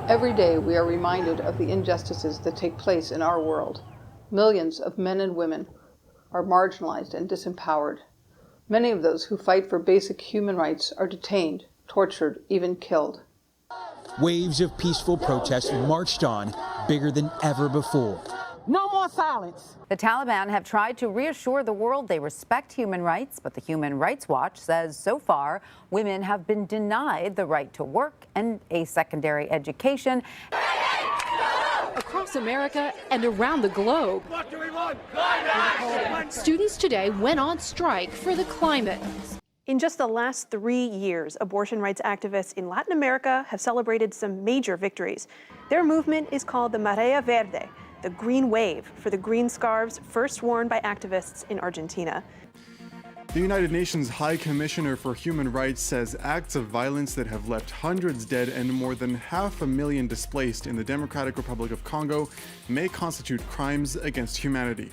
Every day we are reminded of the injustices that take place in our world. Millions of men and women are marginalized and disempowered. Many of those who fight for basic human rights are detained, tortured, even killed. Waves of peaceful protests marched on, bigger than ever before. No more silence. The Taliban have tried to reassure the world they respect human rights, but the Human Rights Watch says so far women have been denied the right to work and a secondary education. Across America and around the globe, what do we want? Climate! Students today went on strike for the climate. In just the last 3 years, abortion rights activists in Latin America have celebrated some major victories. Their movement is called the Marea Verde, the green wave, for the green scarves first worn by activists in Argentina. The United Nations High Commissioner for Human Rights says acts of violence that have left hundreds dead and more than 500,000 displaced in the Democratic Republic of Congo may constitute crimes against humanity.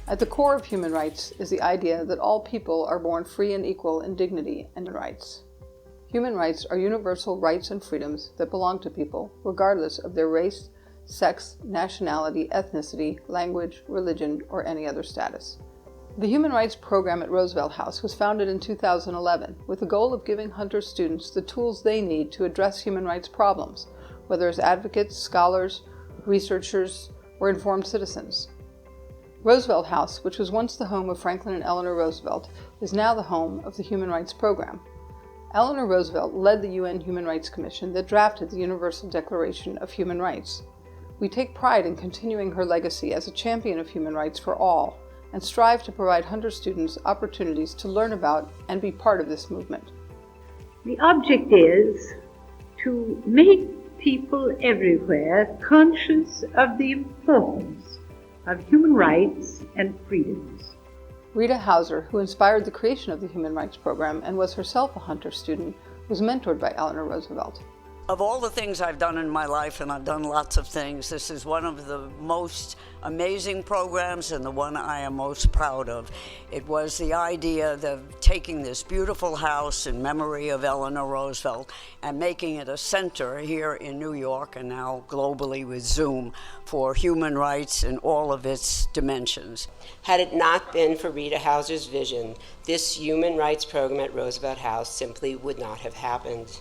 At the core of human rights is the idea that all people are born free and equal in dignity and rights. Human rights are universal rights and freedoms that belong to people, regardless of their race, sex, nationality, ethnicity, language, religion, or any other status. The Human Rights Program at Roosevelt House was founded in 2011 with the goal of giving Hunter students the tools they need to address human rights problems, whether as advocates, scholars, researchers, or informed citizens. Roosevelt House, which was once the home of Franklin and Eleanor Roosevelt, is now the home of the Human Rights Program. Eleanor Roosevelt led the UN Human Rights Commission that drafted the Universal Declaration of Human Rights. We take pride in continuing her legacy as a champion of human rights for all, and strive to provide Hunter students opportunities to learn about and be part of this movement. The object is to make people everywhere conscious of the importance of human rights and freedoms. Rita Hauser, who inspired the creation of the Human Rights Program and was herself a Hunter student, was mentored by Eleanor Roosevelt. Of all the things I've done in my life, and I've done lots of things, this is one of the most amazing programs and the one I am most proud of. It was the idea of taking this beautiful house in memory of Eleanor Roosevelt and making it a center here in New York and now globally with Zoom for human rights in all of its dimensions. Had it not been for Rita Hauser's vision, this human rights program at Roosevelt House simply would not have happened.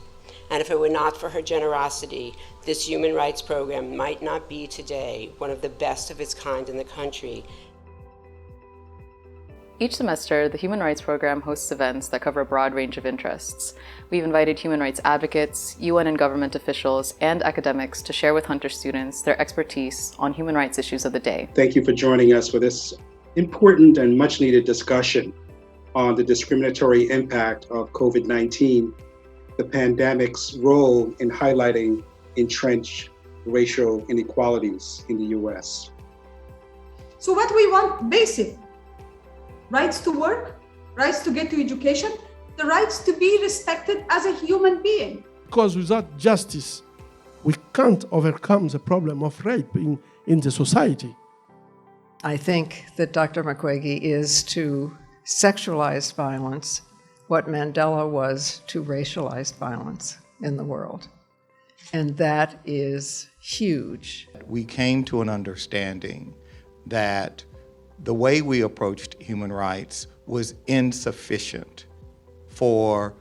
And if it were not for her generosity, this human rights program might not be today one of the best of its kind in the country. Each semester, the Human Rights Program hosts events that cover a broad range of interests. We've invited human rights advocates, UN and government officials, and academics to share with Hunter students their expertise on human rights issues of the day. Thank you for joining us for this important and much needed discussion on the discriminatory impact of COVID-19, the pandemic's role in highlighting entrenched racial inequalities in the US. So what we want, basic rights to work, rights to get to education, the rights to be respected as a human being. Because without justice, we can't overcome the problem of rape in the society. I think that Dr. Mukwege is to sexualized violence what Mandela was to racialized violence in the world. And that is huge. We came to an understanding that the way we approached human rights was insufficient for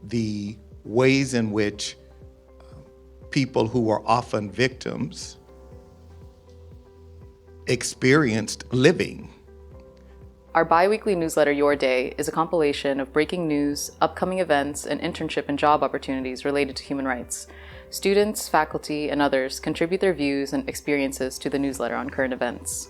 the ways in which people who were often victims experienced living. Our bi-weekly newsletter, Your Day, is a compilation of breaking news, upcoming events, and internship and job opportunities related to human rights. Students, faculty, and others contribute their views and experiences to the newsletter on current events.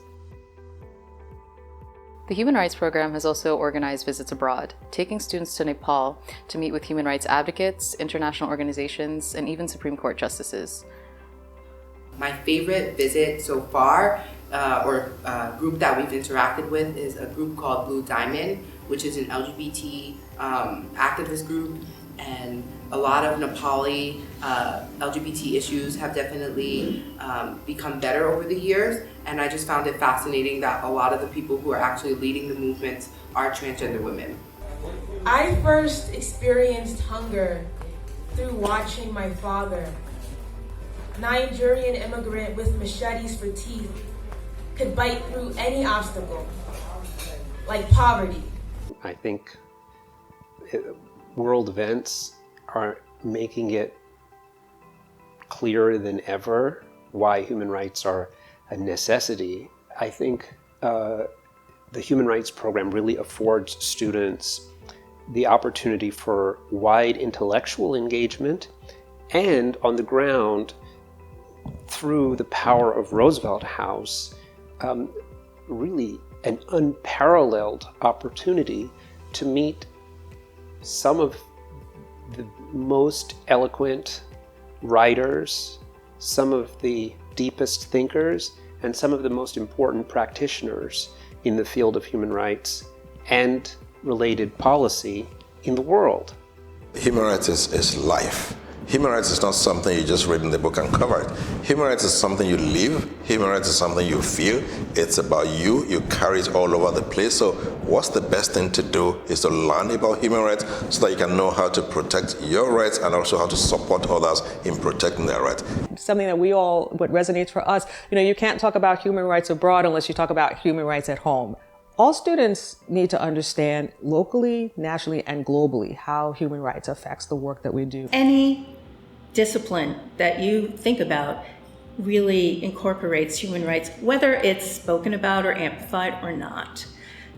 The Human Rights Program has also organized visits abroad, taking students to Nepal to meet with human rights advocates, international organizations, and even Supreme Court justices. My favorite visit so far, or group that we've interacted with, is a group called Blue Diamond, which is an LGBT activist group, and a lot of Nepali LGBT issues have definitely become better over the years, and I just found it fascinating that a lot of the people who are actually leading the movements are transgender women. I first experienced hunger through watching my father Nigerian immigrant with machetes for teeth could bite through any obstacle, like poverty. I think world events are making it clearer than ever why human rights are a necessity. I think the Human Rights Program really affords students the opportunity for wide intellectual engagement, and on the ground, through the power of Roosevelt House, really an unparalleled opportunity to meet some of the most eloquent writers, some of the deepest thinkers, and some of the most important practitioners in the field of human rights and related policy in the world. Human rights is life. Human rights is not something you just read in the book and cover it. Human rights is something you live. Human rights is something you feel. It's about you. You carry it all over the place. So what's the best thing to do is to learn about human rights so that you can know how to protect your rights and also how to support others in protecting their rights. Something that what resonates for us, you can't talk about human rights abroad unless you talk about human rights at home. All students need to understand locally, nationally, and globally how human rights affects the work that we do. Any discipline that you think about really incorporates human rights, whether it's spoken about or amplified or not.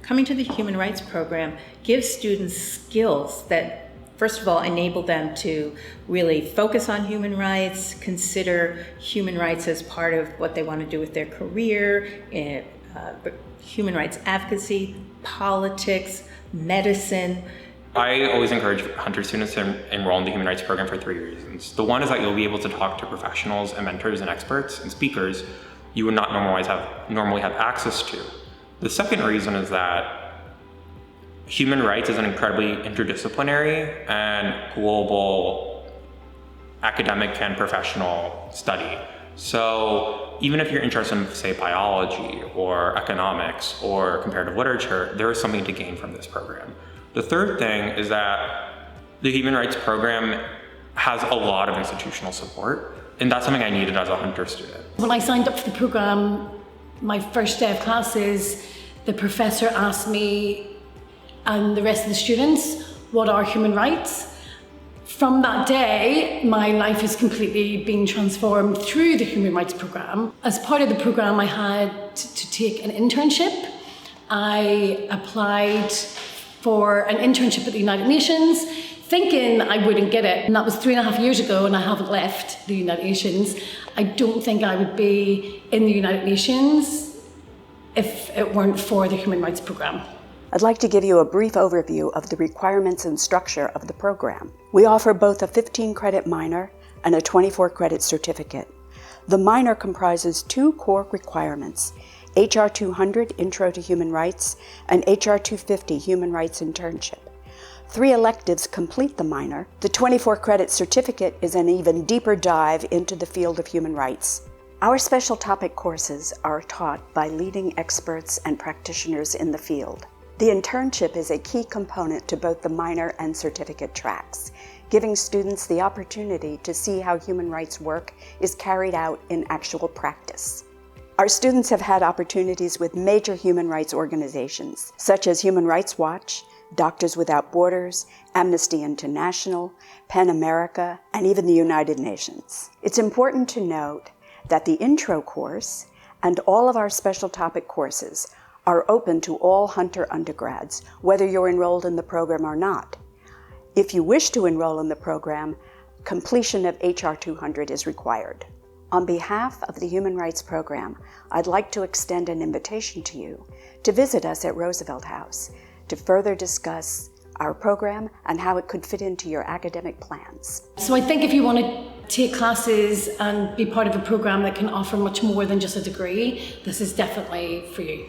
Coming to the Human Rights Program gives students skills that, first of all, enable them to really focus on human rights, consider human rights as part of what they want to do with their career, human rights advocacy, politics, medicine. I always encourage Hunter students to enroll in the Human Rights Program for 3 reasons. The one is that you'll be able to talk to professionals and mentors and experts and speakers you would not normally have access to. The second reason is that human rights is an incredibly interdisciplinary and global academic and professional study. So even if you're interested in, say, biology or economics or comparative literature, there is something to gain from this program. The third thing is that the Human Rights Program has a lot of institutional support, and that's something I needed as a Hunter student. When I signed up for the program, my first day of classes, the professor asked me and the rest of the students, what are human rights? From that day, my life has completely been transformed through the Human Rights Program. As part of the program, I had to take an internship. I applied for an internship at the United Nations, thinking I wouldn't get it. And that was 3.5 years ago, and I haven't left the United Nations. I don't think I would be in the United Nations if it weren't for the Human Rights Program. I'd like to give you a brief overview of the requirements and structure of the program. We offer both a 15-credit minor and a 24-credit certificate. The minor comprises 2 core requirements: HR 200, Intro to Human Rights, and HR 250, Human Rights Internship. 3 electives complete the minor. The 24-credit certificate is an even deeper dive into the field of human rights. Our special topic courses are taught by leading experts and practitioners in the field. The internship is a key component to both the minor and certificate tracks, giving students the opportunity to see how human rights work is carried out in actual practice. Our students have had opportunities with major human rights organizations, such as Human Rights Watch, Doctors Without Borders, Amnesty International, PEN America, and even the United Nations. It's important to note that the intro course and all of our special topic courses are open to all Hunter undergrads, whether you're enrolled in the program or not. If you wish to enroll in the program, completion of HR 200 is required. On behalf of the Human Rights Program, I'd like to extend an invitation to you to visit us at Roosevelt House to further discuss our program and how it could fit into your academic plans. So I think if you want to take classes and be part of a program that can offer much more than just a degree, this is definitely for you.